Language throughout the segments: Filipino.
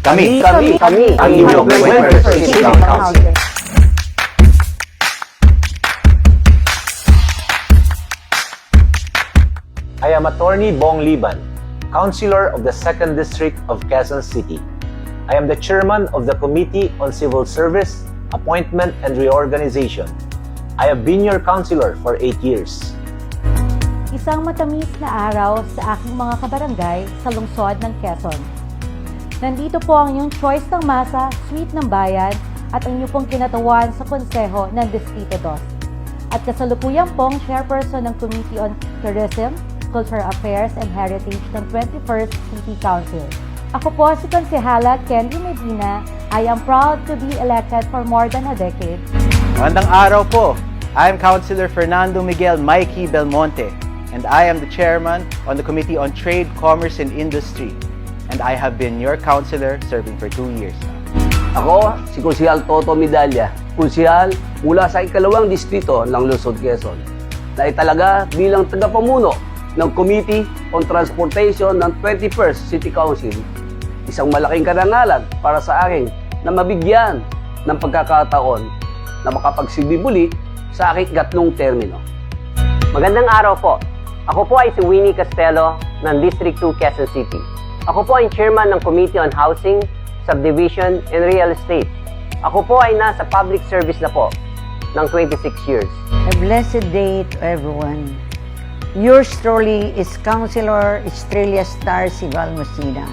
Kami ang inyong Welfare City Council. I am Attorney Bong Liban, Councilor of the 2nd District of Quezon City. I am the Chairman of the Committee on Civil Service, Appointment and Reorganization. I have been your Councilor for 8 years. Isang matamis na araw sa aking mga kabarangay sa lungsod ng Quezon. Nandito po ang inyong choice ng masa, suite ng bayan, at ang inyong pong kinatawan sa konseho ng Distrito 2. At kasalukuyan pong chairperson ng Committee on Tourism, Cultural Affairs and Heritage ng 21st City Council. Ako po si Konsehala Kendy Medina. I am proud to be elected for more than a decade. Magandang araw po. I am Councilor Fernando Miguel Mikey Belmonte, and I am the Chairman on the Committee on Trade, Commerce and Industry. And I have been your Councilor serving for 2 years now. Ako, si Konsehal Toto Medalla, konsehal mula sa ikalawang distrito ng Luzon, Quezon, na italaga bilang tagapamuno ng Committee on Transportation ng 21st City Council. Isang malaking karangalan para sa akin na mabigyan ng pagkakataon na makapagsilbi muli sa aking ikatlong termino. Magandang araw po. Ako po ay si Winnie Castelo ng District 2 Quezon City. Ako po ay Chairman ng Committee on Housing, Subdivision and Real Estate. Ako po ay nasa public service na po ng 26 years. A blessed day to everyone. Yours truly is Councilor Estrella Star Sigal Masina,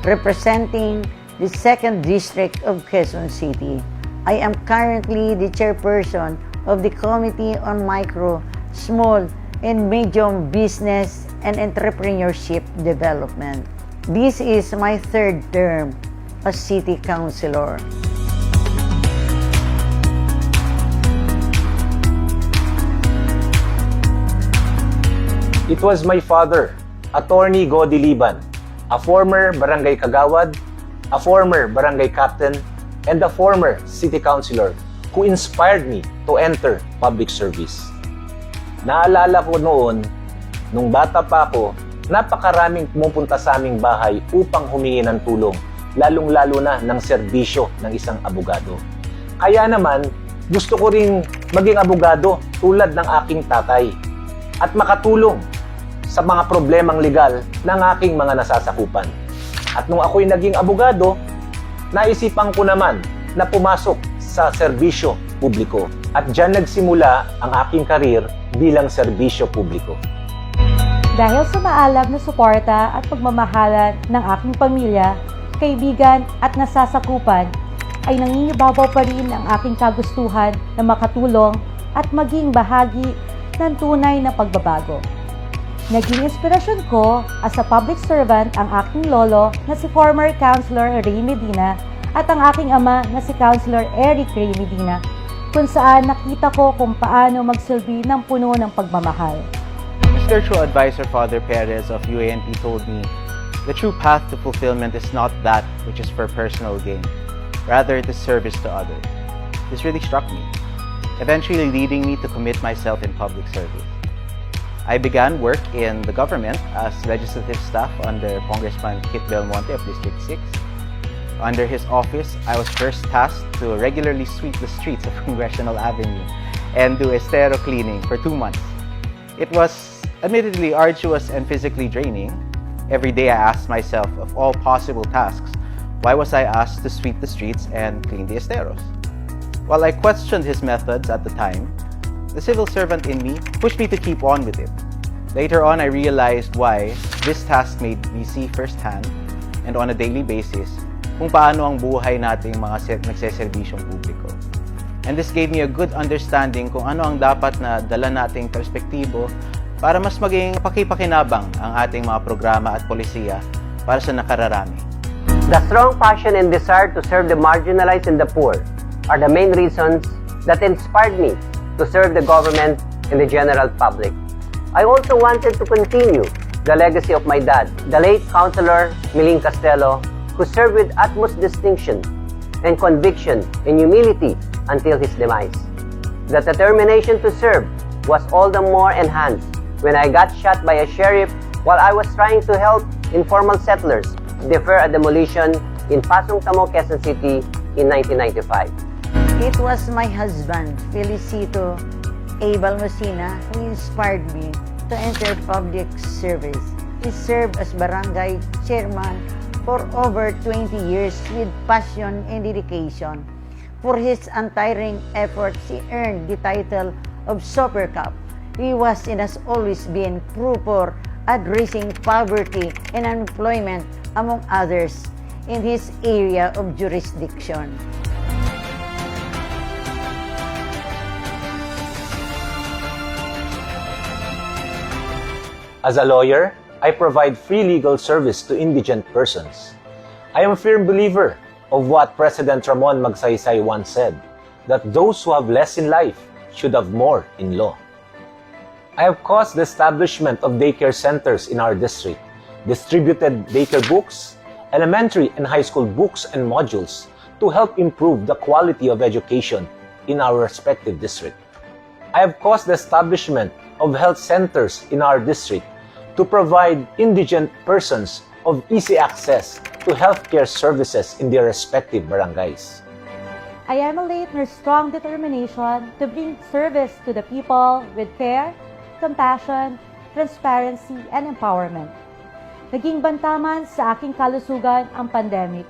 representing the 2nd District of Quezon City. I am currently the chairperson of the Committee on Micro, Small, and Medium Business and Entrepreneurship Development. This is my 3rd term as City Councilor. It was my father, Attorney Gody Liban, a former barangay kagawad, a former barangay captain, and a former city councilor who inspired me to enter public service. Naalala ko noon, nung bata pa ako, napakaraming pumupunta sa aming bahay upang humingi ng tulong, lalong-lalo na ng serbisyo ng isang abogado. Kaya naman, gusto ko rin maging abogado tulad ng aking tatay at makatulong sa mga problemang legal ng aking mga nasasakupan. At nung ako'y naging abogado, naisipan ko naman na pumasok sa serbisyo publiko. At diyan nagsimula ang aking karir bilang serbisyo publiko. Dahil sa maalab na suporta at pagmamahalan ng aking pamilya, kaibigan at nasasakupan, ay nangingibabaw pa rin ang aking kagustuhan na makatulong at maging bahagi ng tunay na pagbabago. Naging inspirasyon ko as a public servant ang aking lolo na si former Councilor Ray Medina at ang aking ama na si Councilor Eric Ray Medina, kung saan nakita ko kung paano magsilbi ng puno ng pagmamahal. Spiritual advisor Father Perez of UANP told me, the true path to fulfillment is not that which is for personal gain. Rather, it is service to others. This really struck me, eventually leading me to commit myself in public service. I began work in the government as legislative staff under Congressman Kit Belmonte of District 6. Under his office, I was first tasked to regularly sweep the streets of Congressional Avenue and do estero cleaning for 2 months. It was admittedly arduous and physically draining. Every day I asked myself, of all possible tasks, why was I asked to sweep the streets and clean the esteros? While I questioned his methods at the time, the civil servant in me pushed me to keep on with it. Later on, I realized why this task made me see firsthand and on a daily basis kung paano ang buhay nating mga nagseserbisyong publiko. And this gave me a good understanding kung ano ang dapat na dala nating perspektibo para mas maging pakipakinabang ang ating mga programa at polisiya para sa nakararami. The strong passion and desire to serve the marginalized and the poor are the main reasons that inspired me to serve the government and the general public. I also wanted to continue the legacy of my dad, the late Councilor Miling Castelo, who served with utmost distinction and conviction and humility until his demise. The determination to serve was all the more enhanced when I got shot by a sheriff while I was trying to help informal settlers defer a demolition in Pasong Tamo, Quezon City in 1995. It was my husband, Felicito A. Balmacina, who inspired me to enter public service. He served as barangay chairman for over 20 years with passion and dedication. For his untiring efforts, he earned the title of Super Cup. He was and has always been true for addressing poverty and unemployment, among others, in his area of jurisdiction. As a lawyer, I provide free legal service to indigent persons. I am a firm believer of what President Ramon Magsaysay once said, that those who have less in life should have more in law. I have caused the establishment of daycare centers in our district, distributed daycare books, elementary and high school books and modules to help improve the quality of education in our respective district. I have caused the establishment of health centers in our district to provide indigent persons of easy access to healthcare services in their respective barangays. I emulate your strong determination to bring service to the people with care, compassion, transparency, and empowerment. Naging bantaman sa aking kalusugan ang pandemic,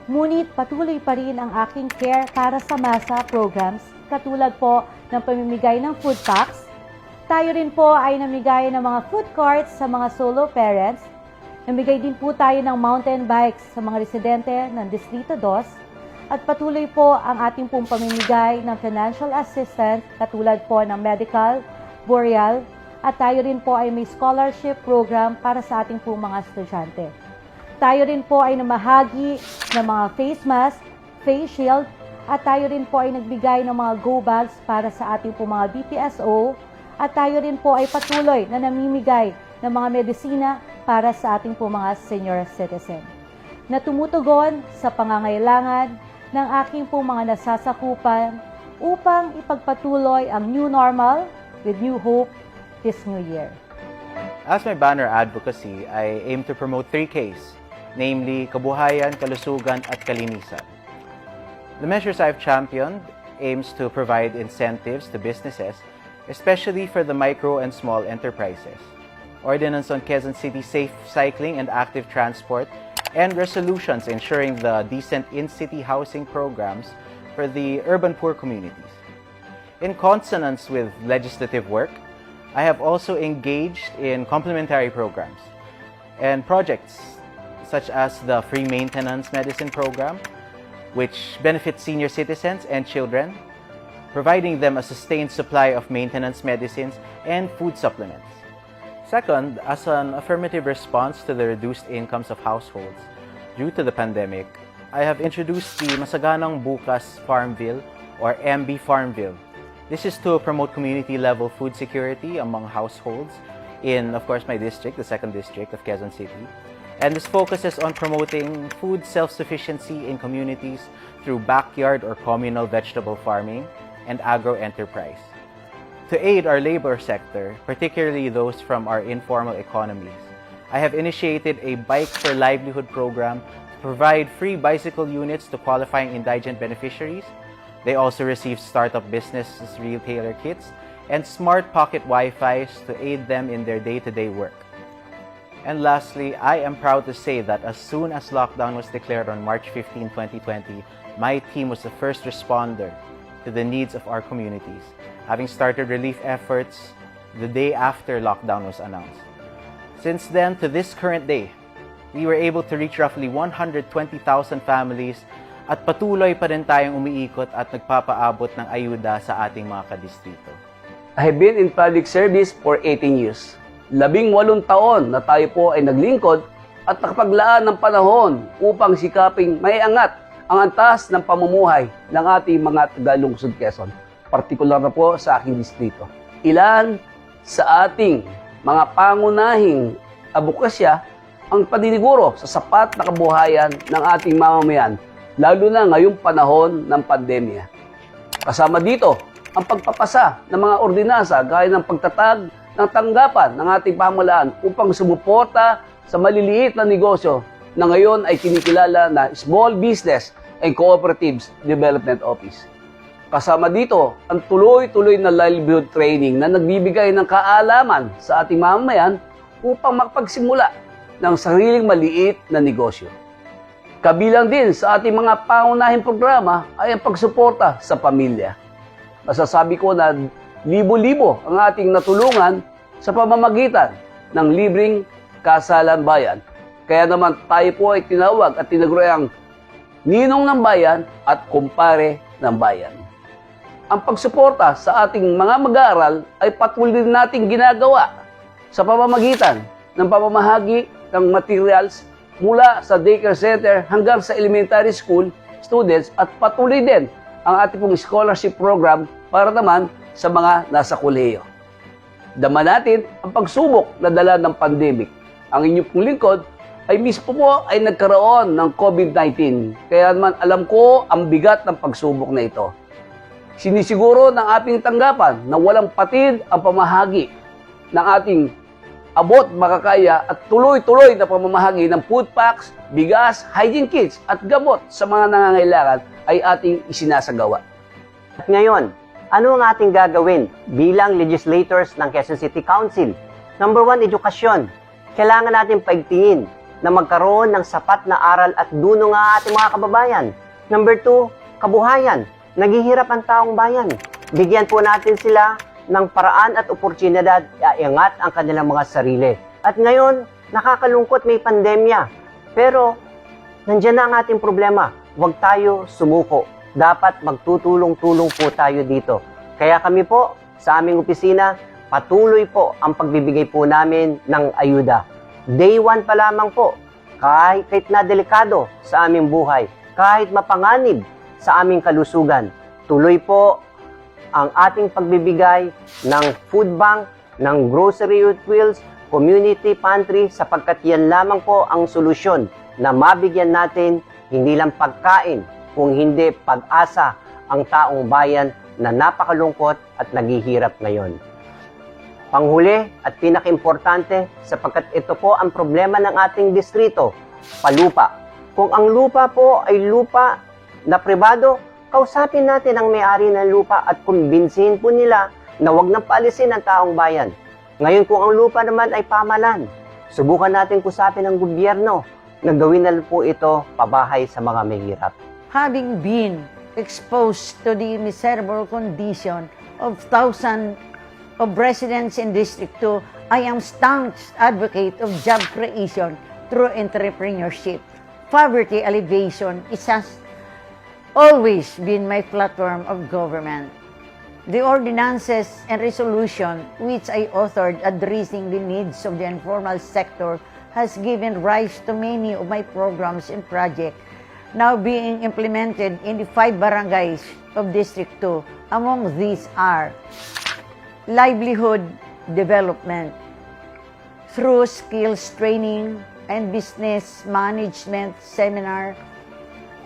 ngunit patuloy pa rin ang aking care para sa masa programs katulad po ng pamimigay ng food packs. Tayo rin po ay namigay ng mga food carts sa mga solo parents. Namigay din po tayo ng mountain bikes sa mga residente ng Distrito 2. At patuloy po ang ating pong pamimigay ng financial assistance katulad po ng medical, burial, at tayo rin po ay may scholarship program para sa ating pong mga estudyante. Tayo rin po ay namahagi ng mga face mask, face shield, at tayo rin po ay nagbigay ng mga go bags para sa ating pong mga BPSO, at tayo rin po ay patuloy na namimigay ng mga medisina para sa ating po mga senior citizen na tumutugon sa pangangailangan ng aking po mga nasasakupan upang ipagpatuloy ang new normal with new hope this new year. As my banner advocacy, I aim to promote 3 Ks, namely kabuhayan, kalusugan, at kalinisan. The measures I've championed aims to provide incentives to businesses, especially for the micro and small enterprises. Ordinance on Quezon City safe cycling and active transport, and resolutions ensuring the decent in-city housing programs for the urban poor communities. In consonance with legislative work, I have also engaged in complementary programs and projects such as the free maintenance medicine program, which benefits senior citizens and children, providing them a sustained supply of maintenance medicines and food supplements. Second, as an affirmative response to the reduced incomes of households due to the pandemic, I have introduced the Masaganang Bukas Farmville or MB Farmville. This is to promote community-level food security among households in, of course, my district, the 2nd District of Quezon City. And this focuses on promoting food self-sufficiency in communities through backyard or communal vegetable farming and agro-enterprise. To aid our labor sector, particularly those from our informal economies, I have initiated a Bike for Livelihood program to provide free bicycle units to qualifying indigent beneficiaries. They also receive startup businesses retailer kits and smart pocket Wi-Fis to aid them in their day-to-day work. And lastly, I am proud to say that as soon as lockdown was declared on March 15, 2020, my team was the first responder to the needs of our communities, having started relief efforts the day after lockdown was announced. Since then to this current day, we were able to reach roughly 120,000 families at patuloy pa rin tayong umiikot at nagpapaabot ng ayuda sa ating mga kadistrito. I have been in public service for 18 years. 18 taon na tayo po ay naglingkod at nakapaglaan ng panahon upang sikaping maiangat ang antas ng pamumuhay ng ating mga taga-lungsod Quezon, partikular na po sa aking distrito. Ilan sa ating mga pangunahing abukasya ang paniniguro sa sapat na kabuhayan ng ating mamamayan, lalo na ngayong panahon ng pandemya. Kasama dito ang pagpapasa ng mga ordinansa gaya ng pagtatag ng tanggapan ng ating pamahalaan upang sumuporta sa maliliit na negosyo na ngayon ay kinikilala na Small Business and Cooperatives Development Office. Kasama dito ang tuloy-tuloy na livelihood training na nagbibigay ng kaalaman sa ating mamamayan upang makapagsimula ng sariling maliit na negosyo. Kabilang din sa ating mga pangunahing programa ay ang pagsuporta sa pamilya. Masasabi ko na libo-libo ang ating natulungan sa pamamagitan ng libreng kasalan bayan. Kaya naman tayo po ay tinawag at tinaguriang ninong ng bayan at kumpare ng bayan. Ang pagsuporta sa ating mga mag-aaral ay patuloy din nating ginagawa sa pamamagitan ng pamamahagi ng materials mula sa daycare center hanggang sa elementary school students at patuloy din ang ating pong scholarship program para naman sa mga nasa kolehiyo. Dama natin ang pagsubok na dala ng pandemic. Ang inyong pong lingkod ay mismo po ay nagkaroon ng COVID-19. Kaya naman alam ko ang bigat ng pagsubok na ito. Sinisiguro ng ating tanggapan na walang patid ang pamahagi ng ating abot makakaya at tuloy-tuloy na pamamahagi ng food packs, bigas, hygiene kits at gamot sa mga nangangailangan ay ating isinasagawa. At ngayon, ano ang ating gagawin bilang legislators ng Quezon City Council? Number 1, edukasyon. Kailangan natin paigtingin na magkaroon ng sapat na aral at dunong ang ating mga kababayan. Number 2, kabuhayan. Naghihirap ang taong bayan. Bigyan po natin sila ng paraan at oportunidad iangat ang kanilang mga sarili. At ngayon, nakakalungkot may pandemya. Pero, nandiyan na ang ating problema. Huwag tayo sumuko. Dapat magtutulong-tulong po tayo dito. Kaya kami po, sa aming opisina, patuloy po ang pagbibigay po namin ng ayuda. Day 1 pa lamang po, kahit na delikado sa aming buhay, kahit mapanganib sa aming kalusugan, tuloy po ang ating pagbibigay ng food bank, ng grocery wheels, community pantry, sapagkat yan lamang po ang solusyon na mabigyan natin hindi lang pagkain, kung hindi pag-asa ang taong bayan na napakalungkot at naghihirap ngayon. Panghuli at pinakaimportante, sapagkat ito po ang problema ng ating distrito, palupa. Kung ang lupa po ay lupa na pribado, kausapin natin ang may-ari ng lupa at kumbinsihin po nila na huwag nang paalisin ang taong bayan. Ngayon kung ang lupa naman ay pamalan, subukan natin kusapin ang gobyerno na gawin na po ito pabahay sa mga mahirap. Having been exposed to the miserable condition of thousands of residents in District 2, I am staunch advocate of job creation through entrepreneurship. Poverty alleviation has always been my platform of government. The ordinances and resolution which I authored addressing the needs of the informal sector has given rise to many of my programs and projects now being implemented in the 5 barangays of District 2. Among these are livelihood development through skills training and business management seminar,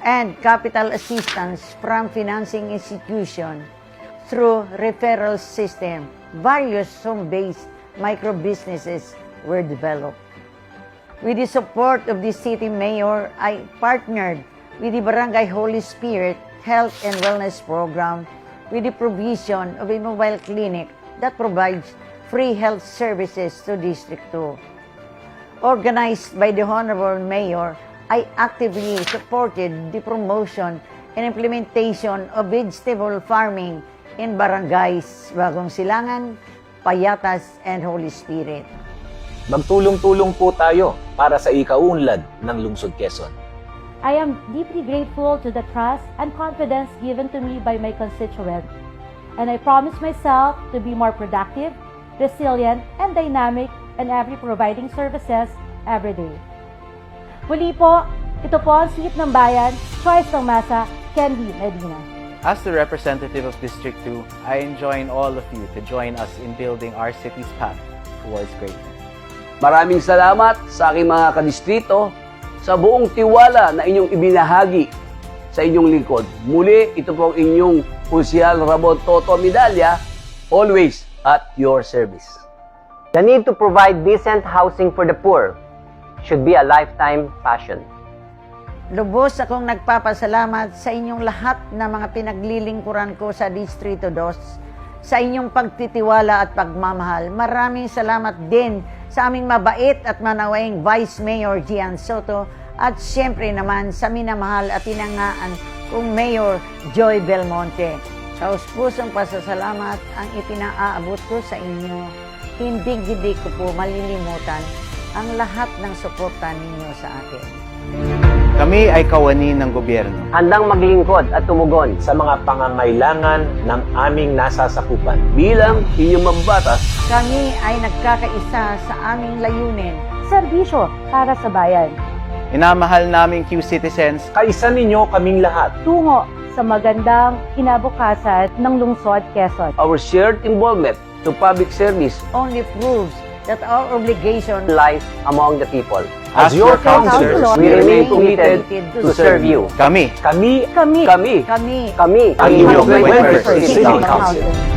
and capital assistance from financing institution through referral system. Various home-based micro-businesses were developed. With the support of the city mayor, I partnered with the Barangay Holy Spirit Health and Wellness Program with the provision of a mobile clinic that provides free health services to District 2. Organized by the Honorable Mayor, I actively supported the promotion and implementation of vegetable farming in barangays Bagong Silangan, Payatas, and Holy Spirit. Magtulong-tulong po tayo para sa ikaunlad ng Lungsod Quezon. I am deeply grateful to the trust and confidence given to me by my constituents, and I promise myself to be more productive, resilient, and dynamic in every providing services every day. Muli po, ito po ang Sweet ng Bayan, Choice ng Masa, Candy Medina. As the representative of District 2, I enjoin all of you to join us in building our city's path towards greatness. Maraming salamat sa aking mga kadistrito sa buong tiwala na inyong ibinahagi sa inyong lingkod. Muli, ito po ang inyong Konsyal Ramon Toto Medalla, always at your service. The need to provide decent housing for the poor should be a lifetime passion. Lubos akong nagpapasalamat sa inyong lahat na mga pinaglilingkuran ko sa Distrito 2, sa inyong pagtitiwala at pagmamahal. Maraming salamat din sa aming mabait at manawaing Vice Mayor Gian Soto at siyempre naman sa minamahal at tinangaan kong Mayor Joy Belmonte. Taus-pusong pasasalamat ang ipinaaabot ko sa inyo. Hindi ko po malilimutan ang lahat ng suporta ninyo sa akin. Kami ay kawani ng gobyerno. Handang maglingkod at tumugon sa mga pangangailangan ng aming nasasakupan. Bilang inyong mababatas, Kami ay nagkakaisa sa aming layunin. Serbisyo para sa bayan. Minamahal naming Q-citizens. Kaisa ninyo kaming lahat. Tungo sa magandang kinabukasan ng lungsod Quezon. our shared involvement to public service Only proves that our obligation lies among the people. As your counselors, counselors, We remain committed to serve you. Kami kami kami Kami ang ang inyong inyong 21st 21st City City Council. Council.